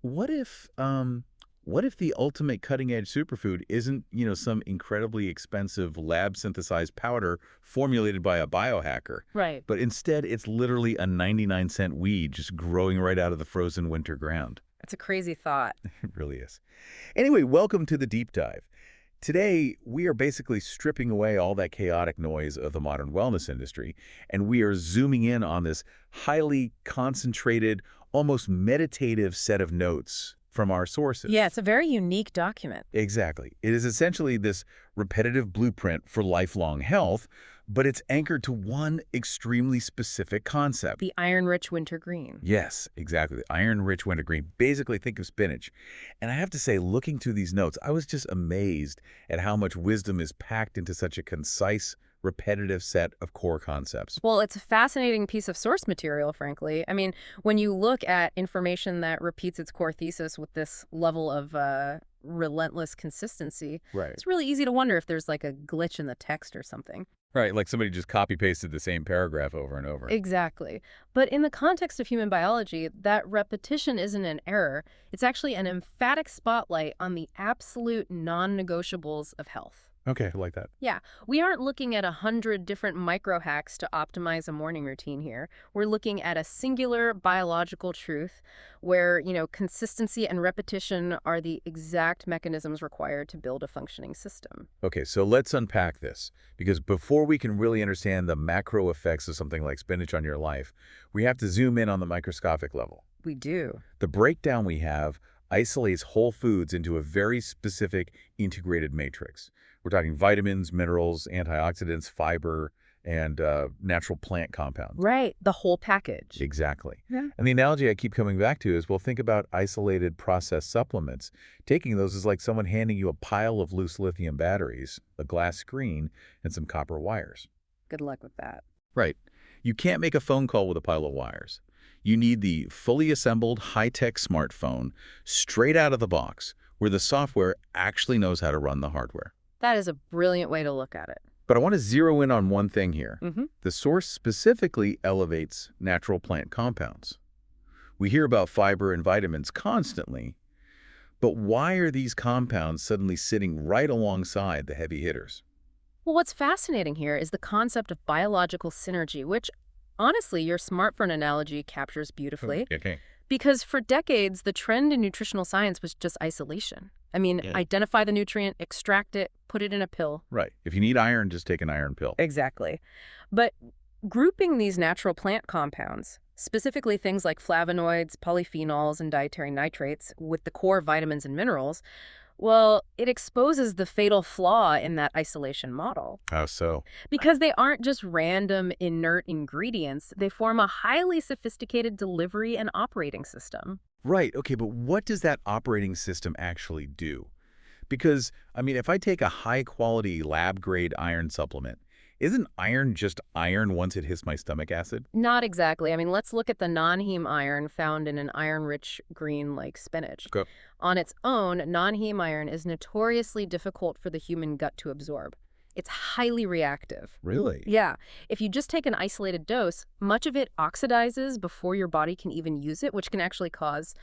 what if the ultimate cutting-edge superfood isn't, some incredibly expensive lab-synthesized powder formulated by a biohacker, Right. but instead it's literally a 99-cent weed just growing right out of the frozen winter ground? That's a crazy thought. It really is. Anyway, welcome to the deep dive. Today, we are basically stripping away all that chaotic noise of the modern wellness industry, and we are zooming in on this highly concentrated, almost meditative set of notes from our Yeah, sources. it's a very unique document. Exactly. It is essentially this repetitive blueprint for lifelong health, but it's anchored to one extremely specific concept. The iron-rich wintergreen. Yes, exactly. Iron-rich wintergreen. Basically, think of spinach. And I have to say, looking through these notes, I was just amazed at how much wisdom is packed into such a concise, repetitive set of core concepts. Well, it's a fascinating piece of source material, frankly. I mean, when you look at information that repeats its core thesis with this level of relentless consistency, Right. it's really easy to wonder if there's like a glitch in the text or something. Right, like somebody just copy-pasted the same paragraph over and over. Exactly. But in the context of human biology, that repetition isn't an error. It's actually an emphatic spotlight on the absolute non-negotiables of health. Okay, I like that. Yeah, we aren't looking at 100 different micro hacks to optimize a morning routine here. We're looking at a singular biological truth where, consistency and repetition are the exact mechanisms required to build a functioning system. Okay, so let's unpack this, because before we can really understand the macro effects of something like spinach on your life, we have to zoom in on the microscopic level. We do. The breakdown we have isolates whole foods into a very specific integrated matrix. We're talking vitamins, minerals, antioxidants, fiber, and natural plant compounds. Right, the whole package. Exactly. Yeah. And the analogy I keep coming back to is, well, think about isolated processed supplements. Taking those is like someone handing you a pile of loose lithium batteries, a glass screen, and some copper wires. Good luck with that. Right. You can't make a phone call with a pile of wires. You need the fully assembled high-tech smartphone straight out of the box, where the software actually knows how to run the hardware. That is a brilliant way to look at it. But I want to zero in on one thing here. Mm-hmm. The source specifically elevates natural plant compounds. We hear about fiber and vitamins constantly, but why are these compounds suddenly sitting right alongside the heavy hitters? Well, what's fascinating here is the concept of biological synergy, which, honestly, your smartphone analogy captures beautifully. Okay. Because for decades, the trend in nutritional science was just isolation. I mean, Yeah. identify the nutrient, extract it, put it in a pill. Right. If you need iron, just take an iron pill. Exactly. But grouping these natural plant compounds, specifically things like flavonoids, polyphenols, and dietary nitrates, with the core vitamins and minerals, well, it exposes the fatal flaw in that isolation model. How so? Because they aren't just random inert ingredients, they form a highly sophisticated delivery and operating system. Right. Okay, but what does that operating system actually do? Because, I mean, if I take a high-quality lab-grade iron supplement, isn't iron just iron once it hits my stomach acid? Not exactly. I mean, let's look at the non-heme iron found in an iron-rich green like spinach. Okay. On its own, non-heme iron is notoriously difficult for the human gut to absorb. It's highly reactive. Really? Yeah. If you just take an isolated dose, much of it oxidizes before your body can even use it, which can actually cause,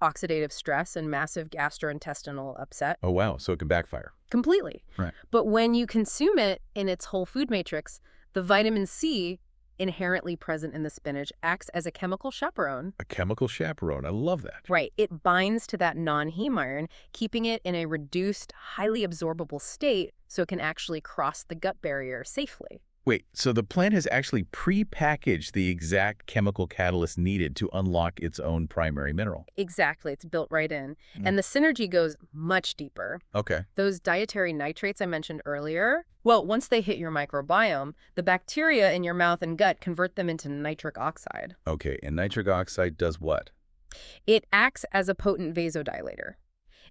oxidative stress and massive gastrointestinal upset. Oh, wow. So it can backfire. Completely. Right. But when you consume it in its whole food matrix, the vitamin C inherently present in the spinach acts as a chemical chaperone. A chemical chaperone. I love that. Right. It binds to that non-heme iron, keeping it in a reduced, highly absorbable state so it can actually cross the gut barrier safely. Wait, so the plant has actually pre-packaged the exact chemical catalyst needed to unlock its own primary mineral. Exactly. It's built right in. And the synergy goes much deeper. Okay. Those dietary nitrates I mentioned earlier, well, once they hit your microbiome, the bacteria in your mouth and gut convert them into nitric oxide. Okay, and nitric oxide does what? It acts as a potent vasodilator.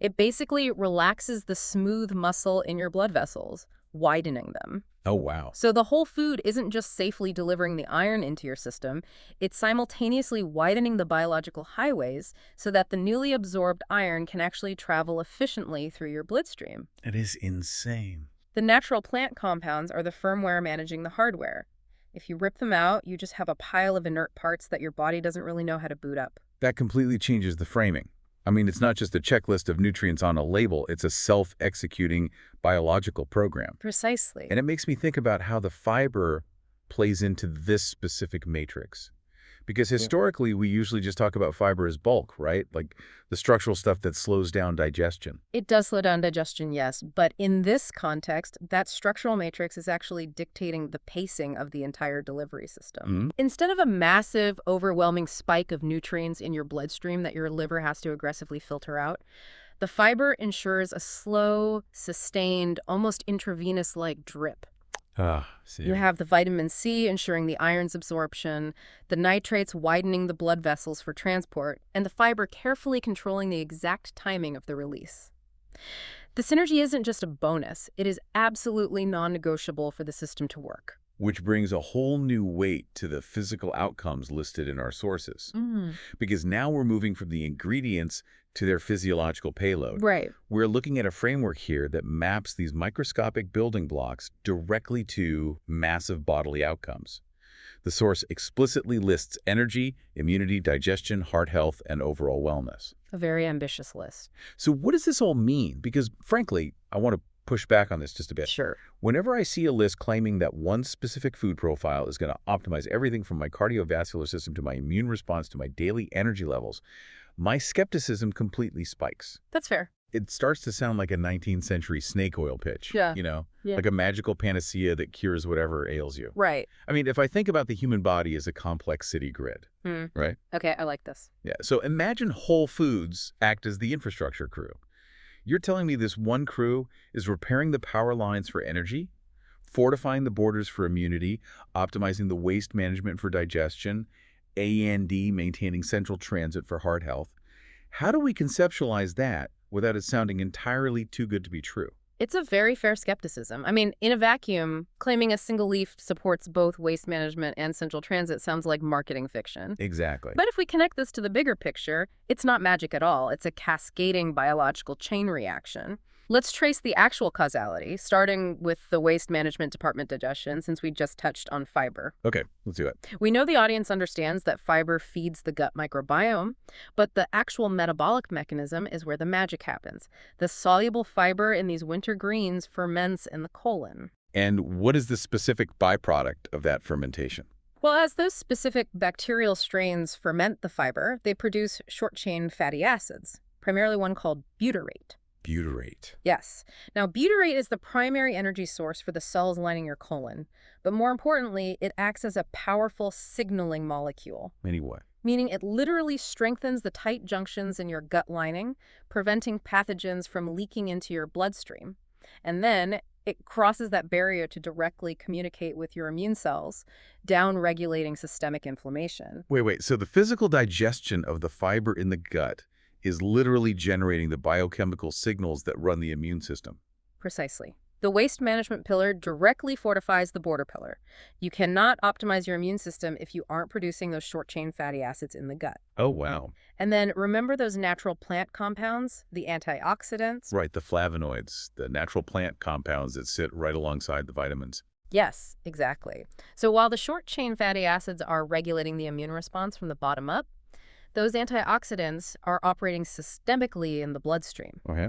It basically relaxes the smooth muscle in your blood vessels, widening them. Oh, wow. So the whole food isn't just safely delivering the iron into your system, it's simultaneously widening the biological highways so that the newly absorbed iron can actually travel efficiently through your bloodstream. That is insane. The natural plant compounds are the firmware managing the hardware. If you rip them out, you just have a pile of inert parts that your body doesn't really know how to boot up. That completely changes the framing. I mean, it's not just a checklist of nutrients on a label, it's a self-executing biological program. Precisely. And it makes me think about how the fiber plays into this specific matrix. Because historically, we usually just talk about fiber as bulk, right? Like the structural stuff that slows down digestion. It does slow down digestion, yes, but in this context, that structural matrix is actually dictating the pacing of the entire delivery system. Mhm. Instead of a massive, overwhelming spike of nutrients in your bloodstream that your liver has to aggressively filter out, the fiber ensures a slow, sustained, almost intravenous-like drip. See. You have the vitamin C ensuring the iron's absorption, the nitrates widening the blood vessels for transport, and the fiber carefully controlling the exact timing of the release. The synergy isn't just a bonus, it is absolutely non-negotiable for the system to work. Which brings a whole new weight to the physical outcomes listed in our sources. Because now we're moving from the ingredients to their physiological payload. Right. We're looking at a framework here that maps these microscopic building blocks directly to massive bodily outcomes. The source explicitly lists energy, immunity, digestion, heart health, and overall wellness. A very ambitious list. So what does this all mean? Because frankly, I want to push back on this just a bit. Sure. Whenever I see a list claiming that one specific food profile is going to optimize everything from my cardiovascular system to my immune response to my daily energy levels, my skepticism completely spikes. That's fair. It starts to sound like a 19th century snake oil pitch, Yeah. Yeah. like a magical panacea that cures whatever ails you. Right. I mean, if I think about the human body as a complex city grid, right? Okay, I like this. Yeah. So imagine Whole Foods act as the infrastructure crew. You're telling me this one crew is repairing the power lines for energy, fortifying the borders for immunity, optimizing the waste management for digestion, A&D maintaining central transit for heart health. How do we conceptualize that without it sounding entirely too good to be true? It's a very fair skepticism. I mean, in a vacuum, claiming a single leaf supports both waste management and central transit sounds like marketing fiction. Exactly. But if we connect this to the bigger picture, it's not magic at all. It's a cascading biological chain reaction. Let's trace the actual causality, starting with the waste management department digestion, since we just touched on fiber. Okay, let's do it. We know the audience understands that fiber feeds the gut microbiome, but the actual metabolic mechanism is where the magic happens. The soluble fiber in these winter greens ferments in the colon. And what is the specific byproduct of that fermentation? Well, as those specific bacterial strains ferment the fiber, they produce short-chain fatty acids, primarily one called butyrate. Butyrate. Yes. Now, butyrate is the primary energy source for the cells lining your colon. But more importantly, it acts as a powerful signaling molecule. Anyway. Meaning it literally strengthens the tight junctions in your gut lining, preventing pathogens from leaking into your bloodstream. And then it crosses that barrier to directly communicate with your immune cells, down-regulating systemic inflammation. Wait. So the physical digestion of the fiber in the gut is literally generating the biochemical signals that run the immune system. Precisely. The waste management pillar directly fortifies the border pillar. You cannot optimize your immune system if you aren't producing those short-chain fatty acids in the gut. Oh, wow. And then remember those natural plant compounds, the antioxidants? Right, the flavonoids, the natural plant compounds that sit right alongside the vitamins. Yes, exactly. So while the short-chain fatty acids are regulating the immune response from the bottom up, those antioxidants are operating systemically in the bloodstream. Okay.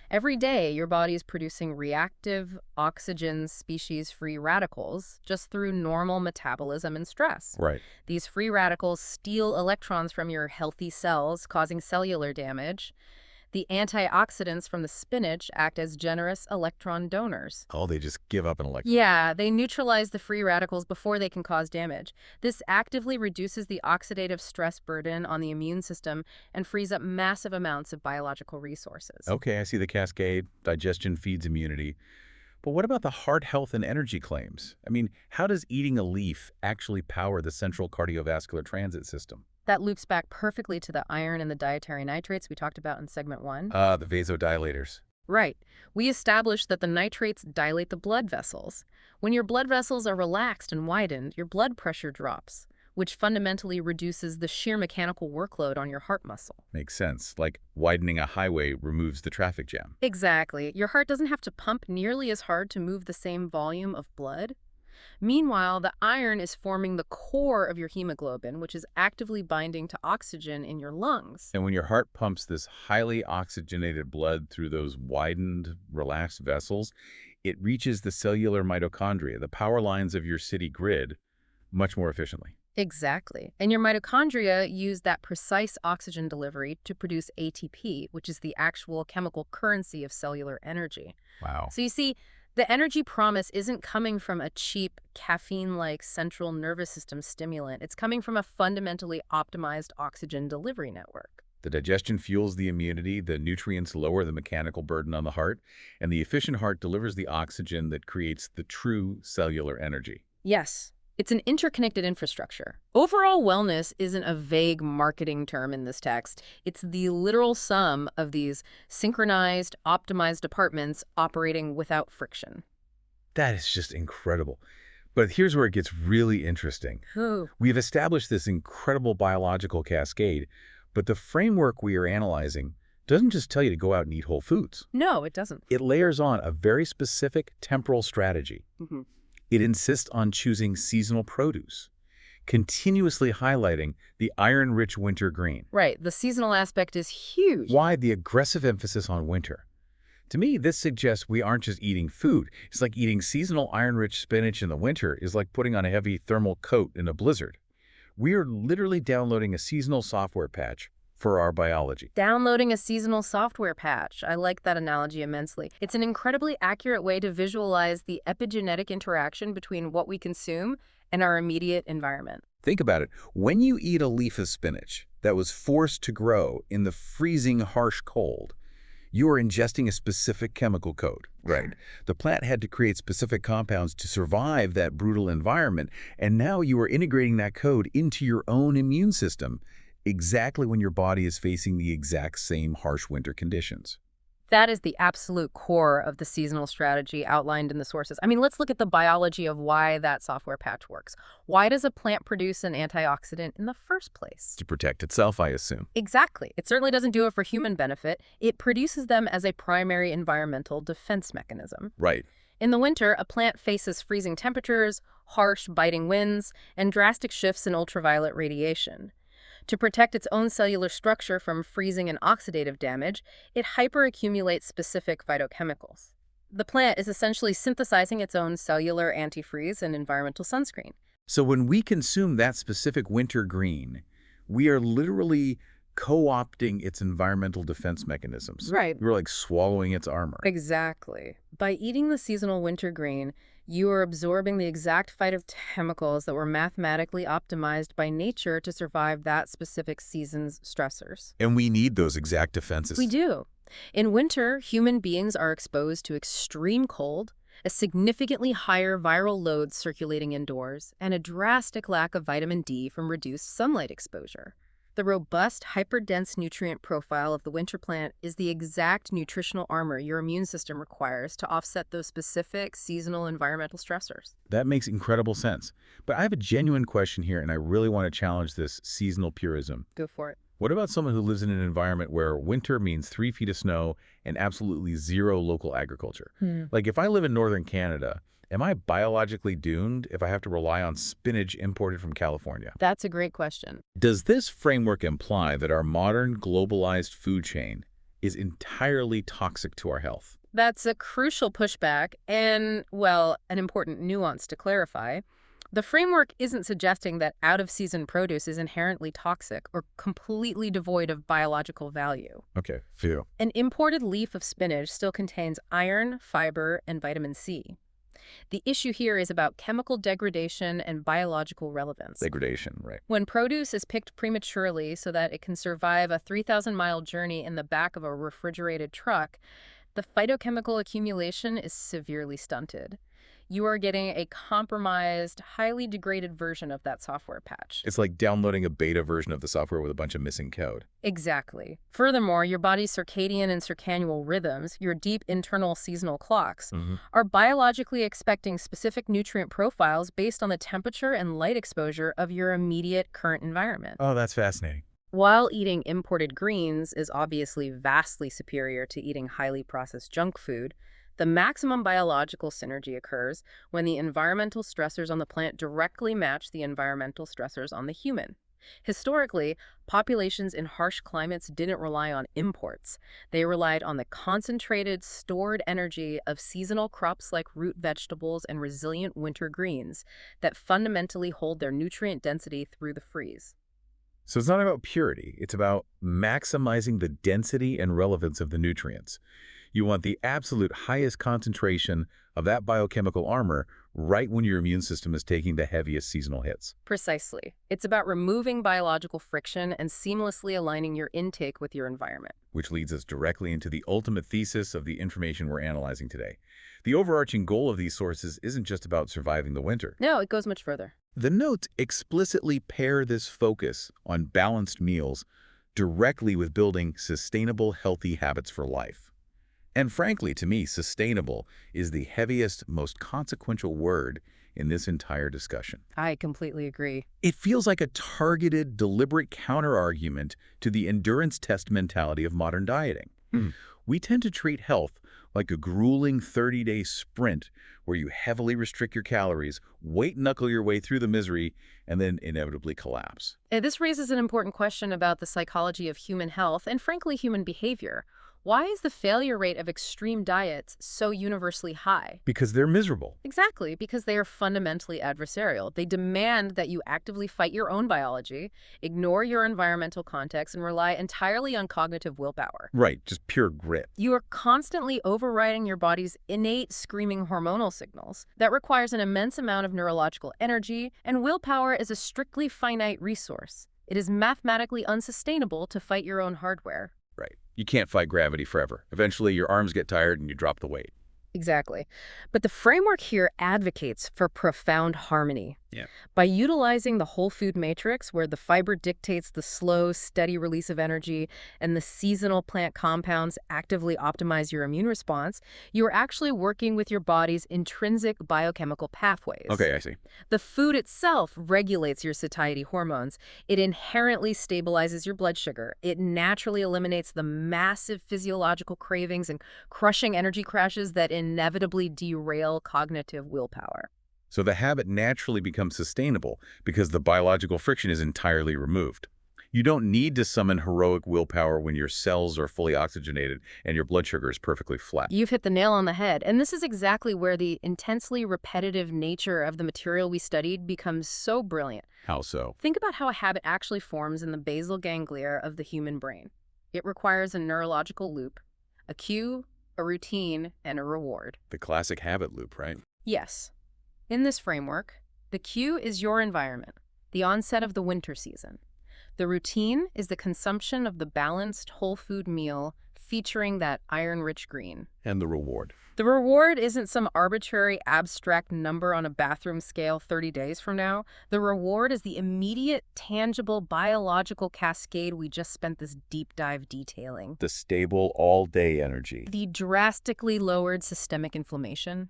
Every day, your body is producing reactive, oxygen species-free radicals just through normal metabolism and stress. Right. These free radicals steal electrons from your healthy cells, causing cellular damage. The antioxidants from the spinach act as generous electron donors. Oh, they just give up an electron. Yeah, they neutralize the free radicals before they can cause damage. This actively reduces the oxidative stress burden on the immune system and frees up massive amounts of biological resources. Okay, I see the cascade. Digestion feeds immunity. But what about the heart health and energy claims? I mean, how does eating a leaf actually power the central cardiovascular transit system? That loops back perfectly to the iron and the dietary nitrates we talked about in segment 1. The vasodilators. Right. We established that the nitrates dilate the blood vessels. When your blood vessels are relaxed and widened, your blood pressure drops, which fundamentally reduces the sheer mechanical workload on your heart muscle. Makes sense. Like widening a highway removes the traffic jam. Exactly. Your heart doesn't have to pump nearly as hard to move the same volume of blood. Meanwhile, the iron is forming the core of your hemoglobin, which is actively binding to oxygen in your lungs. And when your heart pumps this highly oxygenated blood through those widened, relaxed vessels, it reaches the cellular mitochondria, the power lines of your city grid, much more efficiently. Exactly. And your mitochondria use that precise oxygen delivery to produce ATP, which is the actual chemical currency of cellular energy. Wow. So you see, the energy promise isn't coming from a cheap, caffeine-like central nervous system stimulant. It's coming from a fundamentally optimized oxygen delivery network. The digestion fuels the immunity, the nutrients lower the mechanical burden on the heart, and the efficient heart delivers the oxygen that creates the true cellular energy. Yes, it's an interconnected infrastructure. Overall wellness isn't a vague marketing term in this text. It's the literal sum of these synchronized, optimized departments operating without friction. That is just incredible. But here's where it gets really interesting. Ooh. We've established this incredible biological cascade, but the framework we are analyzing doesn't just tell you to go out and eat whole foods. No, it doesn't. It layers on a very specific temporal strategy. Mhm. It insists on choosing seasonal produce, continuously highlighting the iron-rich winter green. Right, the seasonal aspect is huge. Why the aggressive emphasis on winter? To me, this suggests we aren't just eating food. It's like eating seasonal iron-rich spinach in the winter is like putting on a heavy thermal coat in a blizzard. We are literally downloading a seasonal software patch for our biology. Downloading a seasonal software patch. I like that analogy immensely. It's an incredibly accurate way to visualize the epigenetic interaction between what we consume and our immediate environment. Think about it. When you eat a leaf of spinach that was forced to grow in the freezing, harsh cold, you are ingesting a specific chemical code, right? The plant had to create specific compounds to survive that brutal environment, and now you are integrating that code into your own immune system exactly when your body is facing the exact same harsh winter conditions. That is the absolute core of the seasonal strategy outlined in the sources. I mean, let's look at the biology of why that software patch works. Why does a plant produce an antioxidant in the first place? To protect itself, I assume. Exactly. It certainly doesn't do it for human benefit. It produces them as a primary environmental defense mechanism. Right. In the winter, a plant faces freezing temperatures, harsh, biting winds, and drastic shifts in ultraviolet radiation. To protect its own cellular structure from freezing and oxidative damage, it hyperaccumulates specific phytochemicals. The plant is essentially synthesizing its own cellular antifreeze and environmental sunscreen. So when we consume that specific winter green, we are literally co-opting its environmental defense mechanisms. Right. We're like swallowing its armor. Exactly. By eating the seasonal winter green, you are absorbing the exact phytochemicals that were mathematically optimized by nature to survive that specific season's stressors. And we need those exact defenses. We do. In winter, human beings are exposed to extreme cold, a significantly higher viral load circulating indoors, and a drastic lack of vitamin D from reduced sunlight exposure. The robust, hyperdense nutrient profile of the winter plant is the exact nutritional armor your immune system requires to offset those specific seasonal environmental stressors. That makes incredible sense. But I have a genuine question here, and I really want to challenge this seasonal purism. Go for it. What about someone who lives in an environment where winter means 3 feet of snow and absolutely zero local agriculture? Like if I live in northern Canada, am I biologically doomed if I have to rely on spinach imported from California? That's a great question. Does this framework imply that our modern globalized food chain is entirely toxic to our health? That's a crucial pushback and, well, an important nuance to clarify. The framework isn't suggesting that out-of-season produce is inherently toxic or completely devoid of biological value. Okay, phew. An imported leaf of spinach still contains iron, fiber, and vitamin C. The issue here is about chemical degradation and biological relevance. Degradation, right. When produce is picked prematurely so that it can survive a 3,000-mile journey in the back of a refrigerated truck, the phytochemical accumulation is severely stunted. You are getting a compromised, highly degraded version of that software patch. It's like downloading a beta version of the software with a bunch of missing code. Exactly. Furthermore, your body's circadian and circannual rhythms, your deep internal seasonal clocks, are biologically expecting specific nutrient profiles based on the temperature and light exposure of your immediate current environment. Oh, that's fascinating. While eating imported greens is obviously vastly superior to eating highly processed junk food, The maximum biological synergy occurs when the environmental stressors on the plant directly match the environmental stressors on the human. Historically, populations in harsh climates didn't rely on imports. They relied on the concentrated, stored energy of seasonal crops like root vegetables and resilient winter greens that fundamentally hold their nutrient density through the freeze. So it's not about purity, it's about maximizing the density and relevance of the nutrients. You want the absolute highest concentration of that biochemical armor right when your immune system is taking the heaviest seasonal hits. Precisely. It's about removing biological friction and seamlessly aligning your intake with your environment. Which leads us directly into the ultimate thesis of the information we're analyzing today. The overarching goal of these sources isn't just about surviving the winter. No, it goes much further. The notes explicitly pair this focus on balanced meals directly with building sustainable, healthy habits for life. And frankly, to me, sustainable is the heaviest, most consequential word in this entire discussion. I completely agree. It feels like a targeted, deliberate counterargument to the endurance test mentality of modern dieting. We tend to treat health like a grueling 30-day sprint where you heavily restrict your calories, white-knuckle your way through the misery, and then inevitably collapse. This raises an important question about the psychology of human health and, frankly, human behavior. Why is the failure rate of extreme diets so universally high? Because they're miserable. Exactly, because they are fundamentally adversarial. They demand that you actively fight your own biology, ignore your environmental context, and rely entirely on cognitive willpower. Right, just pure grit. You are constantly overriding your body's innate screaming hormonal signals. That requires an immense amount of neurological energy, and willpower is a strictly finite resource. It is mathematically unsustainable to fight your own hardware. Right. You can't fight gravity forever. Eventually, your arms get tired and you drop the weight. Exactly. But the framework here advocates for profound harmony. Yeah. By utilizing the whole food matrix, where the fiber dictates the slow, steady release of energy and the seasonal plant compounds actively optimize your immune response, you are actually working with your body's intrinsic biochemical pathways. Okay, I see. The food itself regulates your satiety hormones. It inherently stabilizes your blood sugar. It naturally eliminates the massive physiological cravings and crushing energy crashes that inevitably derail cognitive willpower. So the habit naturally becomes sustainable because the biological friction is entirely removed. You don't need to summon heroic willpower when your cells are fully oxygenated and your blood sugar is perfectly flat. You've hit the nail on the head, and this is exactly where the intensely repetitive nature of the material we studied becomes so brilliant. How so? Think about how a habit actually forms in the basal ganglia of the human brain. It requires a neurological loop, a cue, a routine, and a reward. The classic habit loop, right? Yes. In this framework, the cue is your environment, the onset of the winter season. The routine is the consumption of the balanced whole food meal featuring that iron-rich green. And the reward. The reward isn't some arbitrary abstract number on a bathroom scale 30 days from now. The reward is the immediate, tangible, biological cascade we just spent this deep dive detailing. The stable, all-day energy. The drastically lowered systemic inflammation.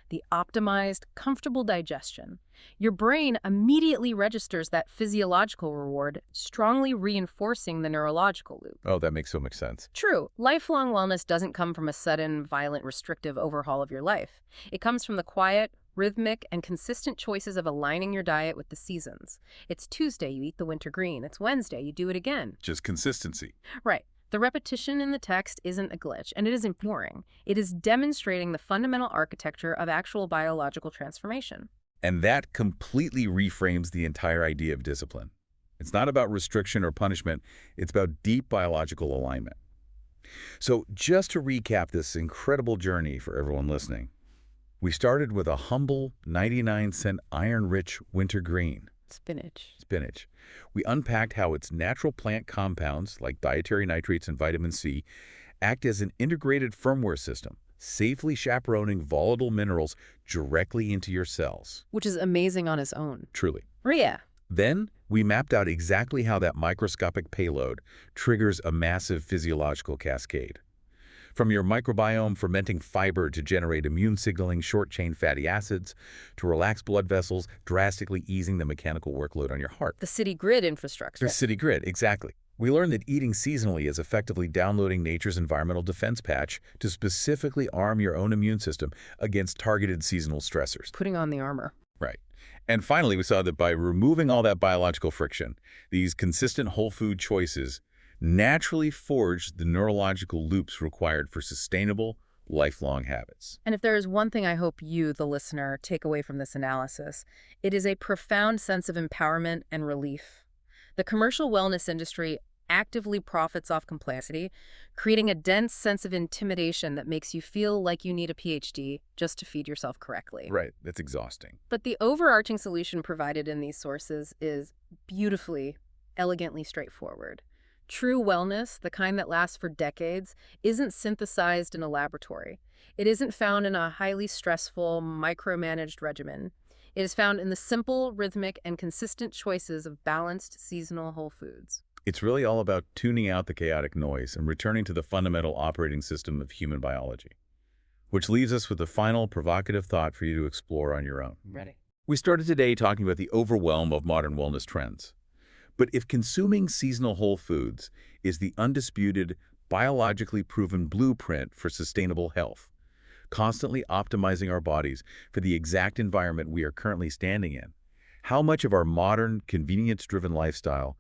The optimized, comfortable digestion. Your brain immediately registers that physiological reward, strongly reinforcing the neurological loop. Oh, that makes so much sense. True, lifelong wellness doesn't come from a sudden, violent, restrictive overhaul of your life. It comes from the quiet, rhythmic, and consistent choices of aligning your diet with the seasons. It's Tuesday, you eat the winter green. It's Wednesday, you do it again. Just consistency. Right. The repetition in the text isn't a glitch, and it isn't boring. It is demonstrating the fundamental architecture of actual biological transformation. And that completely reframes the entire idea of discipline. It's not about restriction or punishment. It's about deep biological alignment. So just to recap this incredible journey for everyone listening, we started with a humble 99-cent iron-rich winter green. Spinach. We unpacked how its natural plant compounds, like dietary nitrates and vitamin C, act as an integrated firmware system, safely chaperoning volatile minerals directly into your cells. Which is amazing on its own. Truly. Yeah. Then, we mapped out exactly how that microscopic payload triggers a massive physiological cascade. From your microbiome fermenting fiber to generate immune-signaling short-chain fatty acids, to relax blood vessels, drastically easing the mechanical workload on your heart. The city grid infrastructure. The city grid, exactly. We learned that eating seasonally is effectively downloading nature's environmental defense patch to specifically arm your own immune system against targeted seasonal stressors. Putting on the armor. Right. And finally, we saw that by removing all that biological friction, these consistent whole food choices naturally forge the neurological loops required for sustainable, lifelong habits. And if there is one thing I hope you, the listener, take away from this analysis, it is a profound sense of empowerment and relief. The commercial wellness industry actively profits off complexity, creating a dense sense of intimidation that makes you feel like you need a PhD just to feed yourself correctly. Right. That's exhausting. But the overarching solution provided in these sources is beautifully, elegantly straightforward. True wellness, the kind that lasts for decades, isn't synthesized in a laboratory. It isn't found in a highly stressful, micromanaged regimen. It is found in the simple, rhythmic, and consistent choices of balanced, seasonal whole foods. It's really all about tuning out the chaotic noise and returning to the fundamental operating system of human biology. Which leaves us with a final provocative thought for you to explore on your own. Ready. We started today talking about the overwhelm of modern wellness trends. But if consuming seasonal whole foods is the undisputed, biologically proven blueprint for sustainable health, constantly optimizing our bodies for the exact environment we are currently standing in, how much of our modern, convenience-driven lifestyle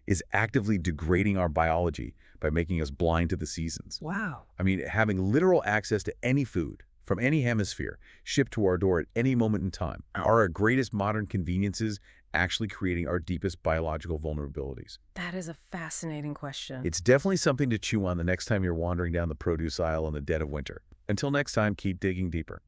is actively degrading our biology by making us blind to the seasons? Wow. I mean, having literal access to any food from any hemisphere shipped to our door at any moment in time, are our greatest modern conveniences actually creating our deepest biological vulnerabilities? That is a fascinating question. It's definitely something to chew on the next time you're wandering down the produce aisle in the dead of winter. Until next time, keep digging deeper.